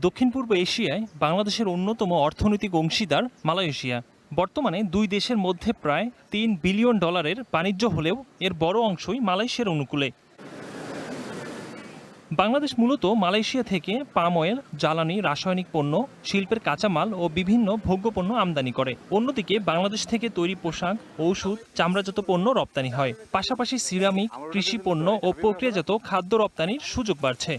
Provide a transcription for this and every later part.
দক্ষিণ পূর্ব এশিয়ায় বাংলাদেশের অন্যতম অর্থনৈতিক অংশীদার মালয়েশিয়া। বর্তমানে দুই দেশের মধ্যে প্রায় $3 বিলিয়ন বাণিজ্য হলেও এর বড় অংশই মালয়েশিয়ার অনুকূলে। বাংলাদেশ মূলত মালয়েশিয়া থেকে পাম অয়েল, জ্বালানি, রাসায়নিক পণ্য, শিল্পের কাঁচামাল ও বিভিন্ন ভোগ্যপণ্য আমদানি করে। অন্যদিকে বাংলাদেশ থেকে তৈরি পোশাক, ঔষধ, চামড়াজাত পণ্য রপ্তানি হয়। পাশাপাশি সিরামিক, কৃষি পণ্য ও প্রক্রিয়াজাত খাদ্য রপ্তানির সুযোগ বাড়ছে।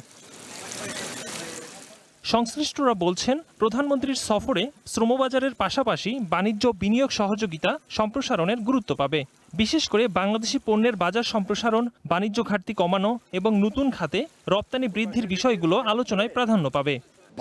সংশ্লিষ্টরা বলছেন, প্রধানমন্ত্রীর সফরে শ্রমবাজারের পাশাপাশি বাণিজ্য বিনিয়োগ সহযোগিতা সম্প্রসারণের গুরুত্ব পাবে। বিশেষ করে বাংলাদেশি পণ্যের বাজার সম্প্রসারণ, বাণিজ্য ঘাটতি কমানো এবং নতুন খাতে রপ্তানি বৃদ্ধির বিষয়গুলো আলোচনায় প্রাধান্য পাবে।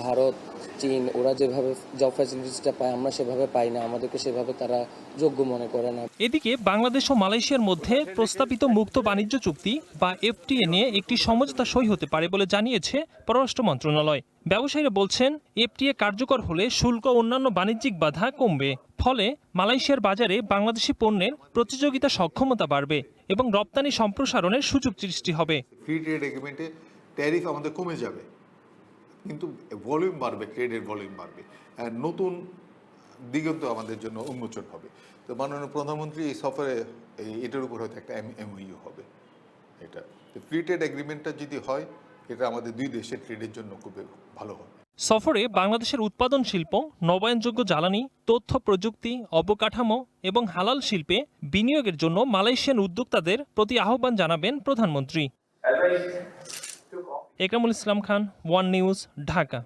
ভারত, চীন ওরা যেভাবে জব ফ্যাসিলিটিসটা পায় আমরা সেভাবে পাই না, আমাদেরকে সেভাবে তারা যোগ্য মনে করে না। এদিকে বাংলাদেশ ও মালয়েশিয়ার মধ্যে প্রস্তাবিত মুক্ত বাণিজ্য চুক্তি বা এফটিএ নিয়ে একটি সমঝোতা সই হতে পারে বলে জানিয়েছে পররাষ্ট্র মন্ত্রণালয়। ব্যবসায়ীরা বলছেন, এফটিএ কার্যকর হলে শুল্ক ও অন্যান্য বাণিজ্যিক বাধা কমবে। ফলে মালয়েশিয়ার বাজারে বাংলাদেশি পণ্যের প্রতিযোগিতা সক্ষমতা বাড়বে এবং রপ্তানি সম্প্রসারণের সুযোগ সৃষ্টি হবে। ফ্রি ট্রেড এগ্রিমেন্টে ট্যারিফ আমাদের কমে যাবে, কিন্তু ভলিউম বাড়বে, ট্রেডের ভলিউম বাড়বে, আর নতুন দিগন্ত আমাদের জন্য উন্মোচন হবে। তো মাননীয় প্রধানমন্ত্রী এই সফরে এটার উপর হয়তো একটা এমওইউ হবে। এটা ফ্রি ট্রেড এগ্রিমেন্টটা যদি হয়, এটা আমাদের দুই দেশের ট্রেডের জন্য খুবই ভালো হবে। সফরে বাংলাদেশের উৎপাদন শিল্প, নবায়নযোগ্য জ্বালানি, তথ্য প্রযুক্তি, অবকাঠামো এবং হালাল শিল্পে বিনিয়োগের জন্য মালয়েশিয়ান উদ্যোক্তাদের প্রতি আহ্বান জানাবেন প্রধানমন্ত্রী। Ekramul Islam Khan, one news, Dhaka.